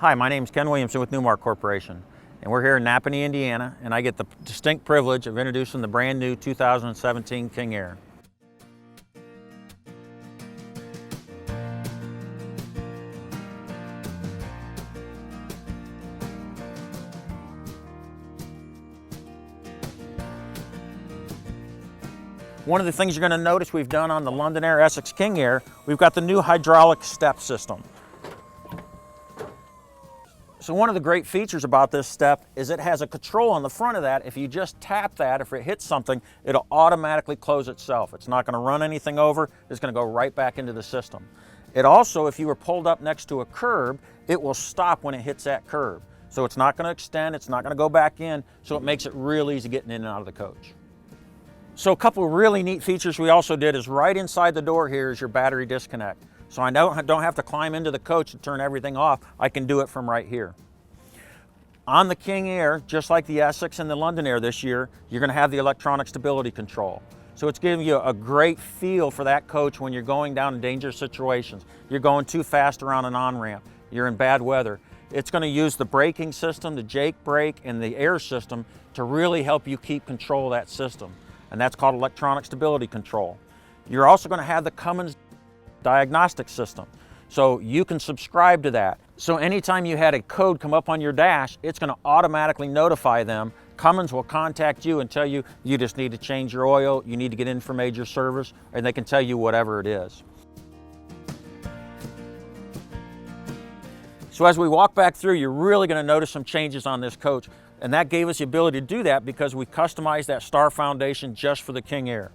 Hi, my name is Ken Williamson with Newmar Corporation, and we're here in Napanee, Indiana, and I get the distinct privilege of introducing the brand new 2017 King Aire. One of the things you're going to notice we've done on the London-Aire Essex King Aire, we've got the new hydraulic step system. So one of the great features about this step is it has a control on the front of that. If you just tap that, if it hits something, it'll automatically close itself. It's not going to run anything over. It's going to go right back into the system. It also, if you were pulled up next to a curb, it will stop when it hits that curb. So it's not going to extend, it's not going to go back in, so it makes it real easy getting in and out of the coach. So a couple of really neat features we also did is right inside the door here is your battery disconnect. So I don't have to climb into the coach and turn everything off. I can do it from right here. On the King Aire, just like the Essex and the London Aire this year, you're going to have the electronic stability control. So it's giving you a great feel for that coach when you're going down in dangerous situations. You're going too fast around an on-ramp. You're in bad weather. It's going to use the braking system, the Jake brake, and the air system to really help you keep control of that system. And that's called electronic stability control. You're also going to have the Cummins diagnostic system. So you can subscribe to that. So anytime you had a code come up on your dash, it's going to automatically notify them. Cummins will contact you and tell you, you just need to change your oil, you need to get in for major service, and they can tell you whatever it is. So as we walk back through, you're really going to notice some changes on this coach. And that gave us the ability to do that because we customized that star foundation just for the King Aire.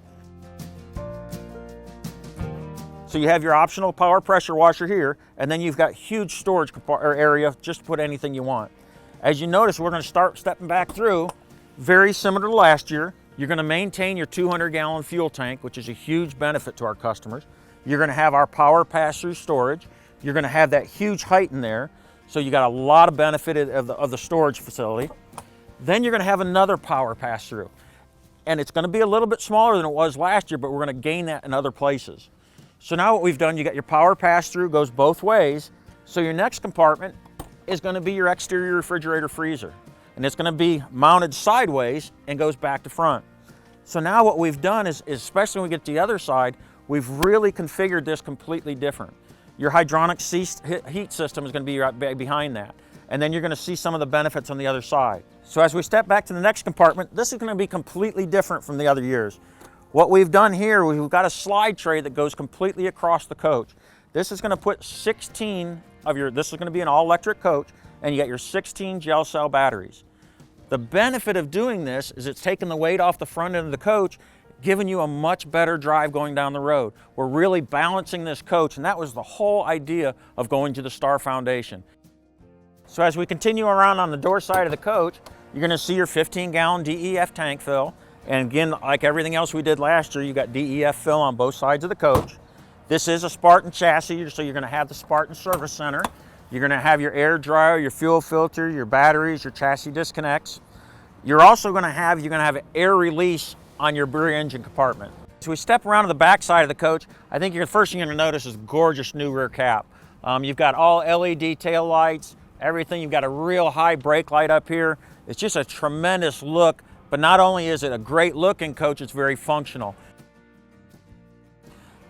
So you have your optional power pressure washer here, and then you've got huge storage area just to put anything you want. As you notice, we're going to start stepping back through, very similar to last year. You're going to maintain your 200-gallon fuel tank, which is a huge benefit to our customers. You're going to have our power pass-through storage. You're going to have that huge height in there, so you got a lot of benefit of the storage facility. Then you're going to have another power pass-through, and it's going to be a little bit smaller than it was last year, but we're going to gain that in other places. So now what we've done, you got your power pass-through, goes both ways. So your next compartment is going to be your exterior refrigerator freezer. And it's going to be mounted sideways and goes back to front. So now what we've done is especially when we get to the other side, we've really configured this completely different. Your hydronic heat system is going to be right behind that. And then you're going to see some of the benefits on the other side. So as we step back to the next compartment, this is going to be completely different from the other years. What we've done here, we've got a slide tray that goes completely across the coach. This is going to put 16 of your, this is going to be an all-electric coach, and you got your 16 gel cell batteries. The benefit of doing this is it's taking the weight off the front end of the coach, giving you a much better drive going down the road. We're really balancing this coach, and that was the whole idea of going to the Star Foundation. So as we continue around on the door side of the coach, you're going to see your 15-gallon DEF tank fill. And again, like everything else we did last year, you got DEF fill on both sides of the coach. This is a Spartan chassis, so you're going to have the Spartan service center. You're going to have your air dryer, your fuel filter, your batteries, your chassis disconnects. You're also going to have, air release on your rear engine compartment. So we step around to the back side of the coach. I think the first thing you're going to notice is gorgeous new rear cap. You've got all LED tail lights, everything. You've got a real high brake light up here. It's just a tremendous look. But not only is it a great looking coach, it's very functional.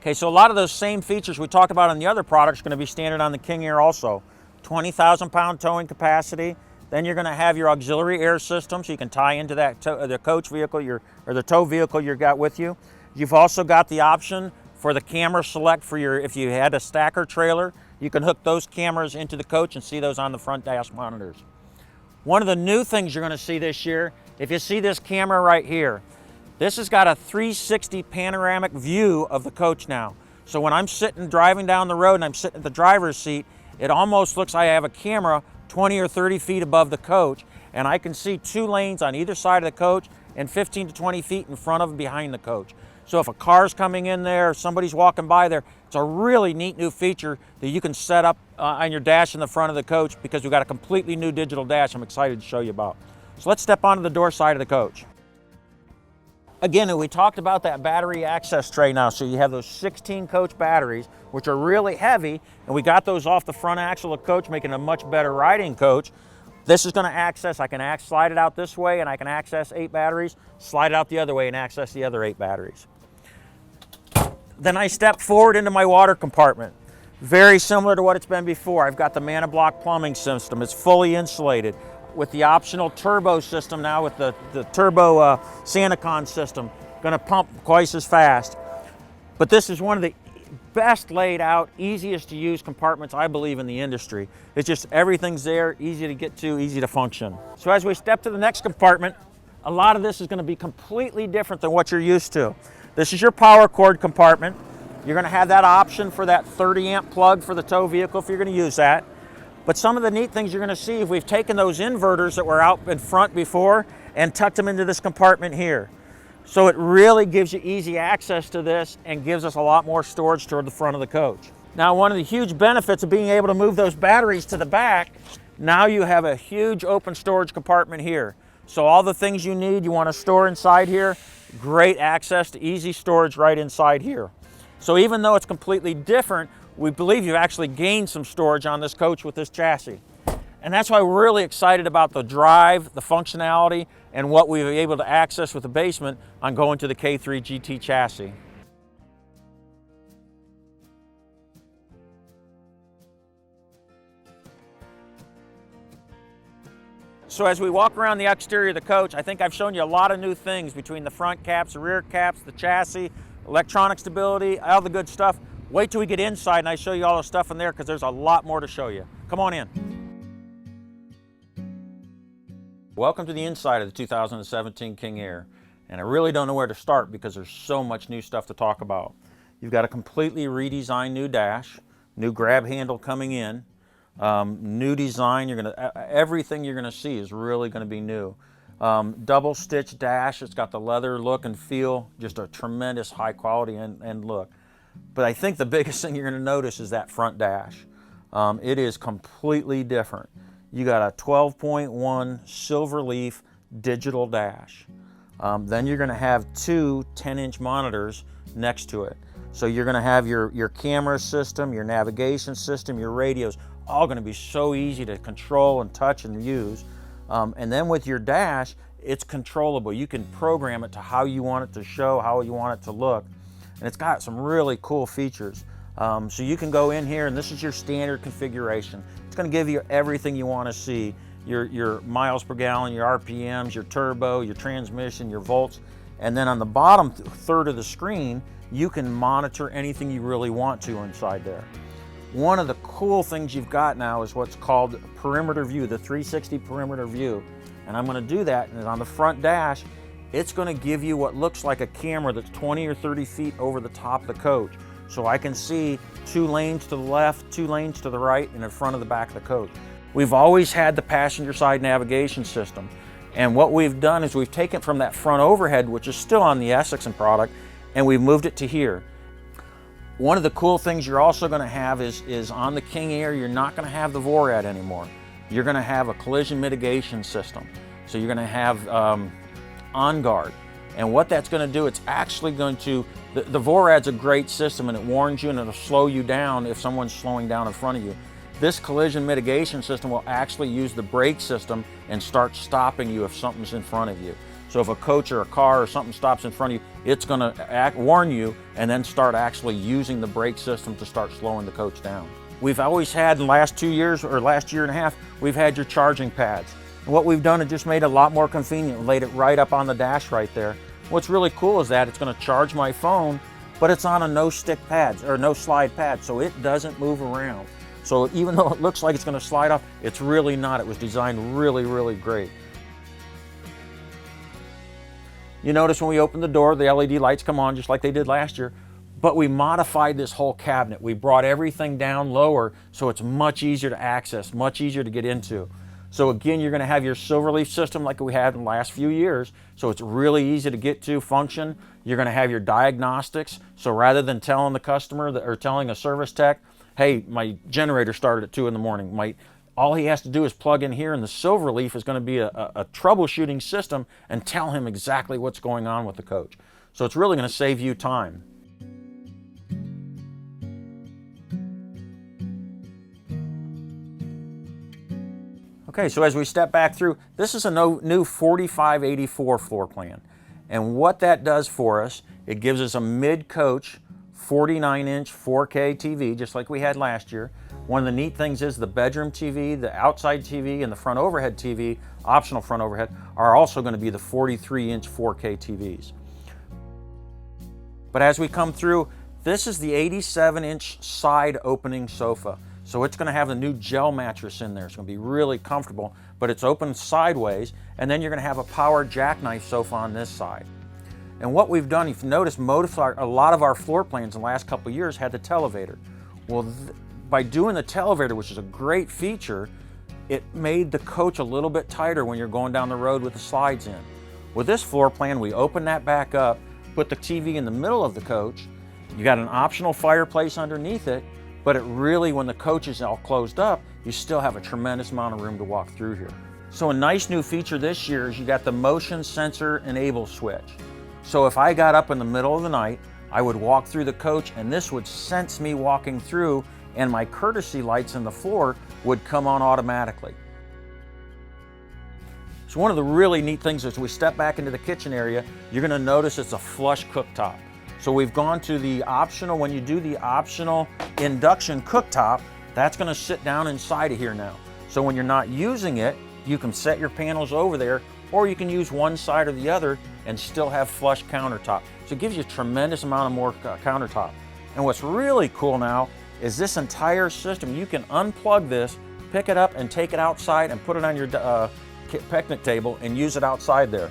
Okay, so a lot of those same features we talked about on the other products are going to be standard on the King Aire also. 20,000 pound towing capacity. Then you're going to have your auxiliary air system, so you can tie into that the coach vehicle, or the tow vehicle you've got with you. You've also got the option for the camera select for your, if you had a stacker trailer, you can hook those cameras into the coach and see those on the front dash monitors. One of the new things you're going to see this year, if you see this camera right here, this has got a 360 panoramic view of the coach now. So when I'm driving down the road and I'm sitting at the driver's seat, it almost looks like I have a camera 20 or 30 feet above the coach, and I can see 2 lanes on either side of the coach and 15 to 20 feet in front of and behind the coach. So if a car's coming in there, somebody's walking by there, it's a really neat new feature that you can set up on your dash in the front of the coach, because we've got a completely new digital dash I'm excited to show you about. So let's step onto the door side of the coach. Again, we talked about that battery access tray now. So you have those 16 coach batteries, which are really heavy, and we got those off the front axle of coach, making a much better riding coach. This is going to access, I can slide it out this way and I can access 8 batteries, slide it out the other way and access the other 8 batteries. Then I step forward into my water compartment. Very similar to what it's been before. I've got the ManaBlock plumbing system. It's fully insulated with the optional turbo system now, with the turbo Sanacon system. Gonna pump twice as fast. But this is one of the best laid out, easiest to use compartments, I believe, in the industry. It's just everything's there, easy to get to, easy to function. So as we step to the next compartment, a lot of this is gonna be completely different than what you're used to. This is your power cord compartment. You're gonna have that option for that 30 amp plug for the tow vehicle if you're gonna use that. But some of the neat things you're gonna see, if we've taken those inverters that were out in front before and tucked them into this compartment here. So it really gives you easy access to this and gives us a lot more storage toward the front of the coach. Now, one of the huge benefits of being able to move those batteries to the back, now you have a huge open storage compartment here. So all the things you need, you wanna store inside here, great access to easy storage right inside here. So even though it's completely different, we believe you've actually gained some storage on this coach with this chassis. And that's why we're really excited about the drive, the functionality, and what we were able to access with the basement on going to the K3 GT chassis. So as we walk around the exterior of the coach, I think I've shown you a lot of new things between the front caps, the rear caps, the chassis, electronic stability, all the good stuff. Wait till we get inside and I show you all the stuff in there, because there's a lot more to show you. Come on in. Welcome to the inside of the 2017 King Aire. And I really don't know where to start because there's so much new stuff to talk about. You've got a completely redesigned new dash, new grab handle coming in, new design. Everything you're gonna see is really gonna be new. Double stitch dash, it's got the leather look and feel, just a tremendous high quality and look. But I think the biggest thing you're gonna notice is that front dash. It is completely different. You got a 12.1 silver leaf digital dash. Then you're gonna have 2 10-inch monitors next to it. So you're gonna have your camera system, your navigation system, your radios, all gonna be so easy to control and touch and use. And then with your dash, it's controllable. You can program it to how you want it to show, how you want it to look. And it's got some really cool features. So you can go in here and this is your standard configuration. It's gonna give you everything you wanna see. Your miles per gallon, your RPMs, your turbo, your transmission, your volts. And then on the bottom third of the screen, you can monitor anything you really want to inside there. One of the cool things you've got now is what's called perimeter view, the 360 perimeter view. And I'm gonna do that, and on the front dash, it's gonna give you what looks like a camera that's 20 or 30 feet over the top of the coach. So I can see 2 lanes to the left, 2 lanes to the right, and in front of the back of the coach. We've always had the passenger side navigation system. And what we've done is we've taken from that front overhead, which is still on the Essex product, and we've moved it to here. One of the cool things you're also gonna have is on the King Aire, you're not gonna have the VORAD anymore. You're gonna have a collision mitigation system. So you're gonna have On Guard. And what that's gonna do, it's actually going to, the VORAD's a great system and it warns you and it'll slow you down if someone's slowing down in front of you. This collision mitigation system will actually use the brake system and start stopping you if something's in front of you. So if a coach or a car or something stops in front of you, it's gonna warn you and then start actually using the brake system to start slowing the coach down. We've always had, in the last 2 years or last year and a half, we've had your charging pads. And what we've done is just made it a lot more convenient, laid it right up on the dash right there. What's really cool is that it's gonna charge my phone, but it's on a no stick pad or no slide pad, so it doesn't move around. So even though it looks like it's gonna slide off, it's really not. It was designed really, really great. You notice when we open the door, the LED lights come on just like they did last year, but we modified this whole cabinet. We brought everything down lower so it's much easier to access, much easier to get into. So again, you're gonna have your Silverleaf system like we had in the last few years, so it's really easy to get to, function. You're gonna have your diagnostics, so rather than telling the customer or telling a service tech, hey, my generator started at 2 in the morning, my All he has to do is plug in here, and the Silverleaf is going to be a troubleshooting system and tell him exactly what's going on with the coach. So it's really going to save you time. Okay, so as we step back through, this is a new 4584 floor plan. And what that does for us, it gives us a mid-coach 49-inch 4K TV, just like we had last year. One of the neat things is the bedroom TV, the outside TV, and the front overhead TV, optional front overhead, are also going to be the 43-inch 4K TVs. But as we come through, this is the 87-inch side opening sofa. So it's going to have the new gel mattress in there. It's going to be really comfortable, but it's open sideways, and then you're going to have a power jackknife sofa on this side. And what we've done, if you notice, a lot of our floor plans in the last couple of years had the televator. Well, by doing the televator, which is a great feature, it made the coach a little bit tighter when you're going down the road with the slides in. With this floor plan, we open that back up, put the TV in the middle of the coach. You got an optional fireplace underneath it, but it really, when the coach is all closed up, you still have a tremendous amount of room to walk through here. So a nice new feature this year is you got the motion sensor enable switch. So if I got up in the middle of the night, I would walk through the coach and this would sense me walking through, and my courtesy lights in the floor would come on automatically. So one of the really neat things as we step back into the kitchen area, you're going to notice it's a flush cooktop. So we've gone to the optional, when you do the optional induction cooktop, that's going to sit down inside of here now. So when you're not using it, you can set your panels over there, or you can use one side or the other and still have flush countertop. So it gives you a tremendous amount of more countertop. And what's really cool now is this entire system, you can unplug this, pick it up and take it outside and put it on your picnic table and use it outside there.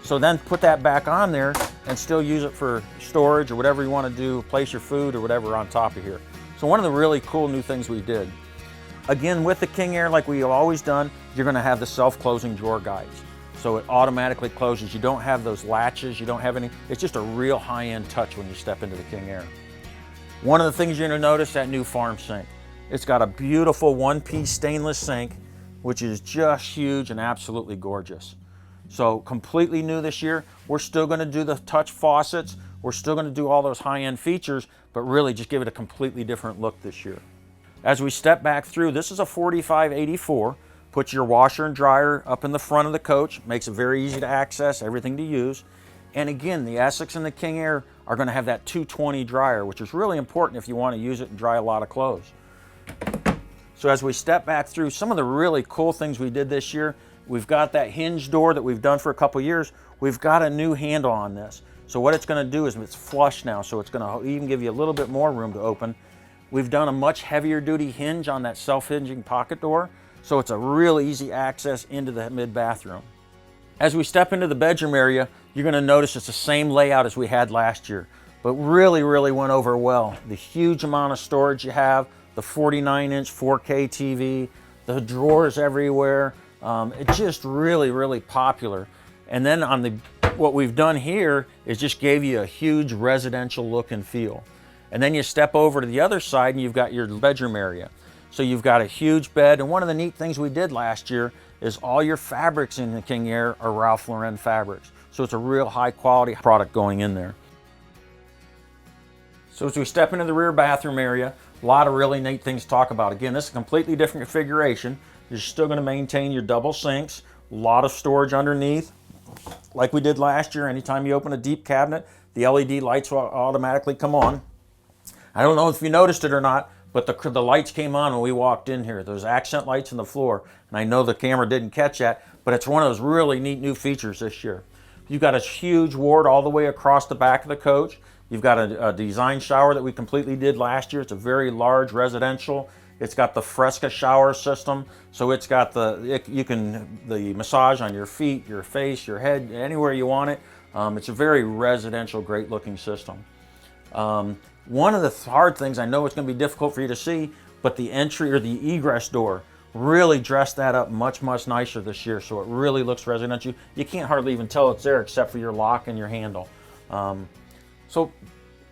So then put that back on there and still use it for storage or whatever you want to do, place your food or whatever on top of here. So one of the really cool new things we did. Again, with the King Aire, like we've always done, you're going to have the self-closing drawer guides. So it automatically closes. You don't have those latches, you don't have any, it's just a real high-end touch when you step into the King Aire. One of the things you're going to notice, that new farm sink. It's got a beautiful one-piece stainless sink, which is just huge and absolutely gorgeous. So completely new this year. We're still going to do the touch faucets. We're still going to do all those high-end features, but really just give it a completely different look this year. As we step back through, this is a 4584. Put your washer and dryer up in the front of the coach. Makes it very easy to access, everything to use. And again, the Essex and the King Aire are going to have that 220 dryer, which is really important if you want to use it and dry a lot of clothes. So as we step back through, some of the really cool things we did this year, we've got that hinge door that we've done for a couple years. We've got a new handle on this. So what it's going to do is it's flush now, so it's going to even give you a little bit more room to open. We've done a much heavier duty hinge on that self-hinging pocket door, so it's a real easy access into the mid-bathroom. As we step into the bedroom area, you're going to notice it's the same layout as we had last year, but really went over well. The huge amount of storage you have, the 49-inch 4K TV, the drawers everywhere. It's just really popular. And then on what we've done here is just gave you a huge residential look and feel. And then you step over to the other side and you've got your bedroom area. So you've got a huge bed, and one of the neat things we did last year is all your fabrics in the King Aire are Ralph Lauren fabrics. So it's a real high quality product going in there. So as we step into the rear bathroom area, a lot of really neat things to talk about. Again, this is a completely different configuration. You're still going to maintain your double sinks, a lot of storage underneath. Like we did last year, anytime you open a deep cabinet, the LED lights will automatically come on. I don't know if you noticed it or not, but the lights came on when we walked in here. Those accent lights on the floor, and I know the camera didn't catch that, but it's one of those really neat new features this year. You've got a huge ward all the way across the back of the coach. You've got a design shower that we completely did last year. It's a very large residential. It's got the Fresca shower system, so it's got the massage on your feet, your face, your head, anywhere you want it. It's a very residential, great looking system. One of the hard things, I know it's going to be difficult for you to see, but the entry or the egress door, really dressed that up much nicer this year, so it really looks residential. You can't hardly even tell it's there except for your lock and your handle. So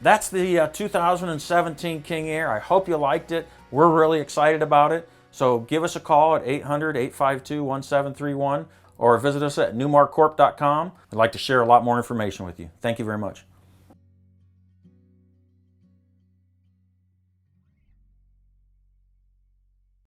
that's the 2017 King Aire. I hope you liked it. We're really excited about it. So give us a call at 800-852-1731 or visit us at newmarcorp.com. I'd like to share a lot more information with you. Thank you very much.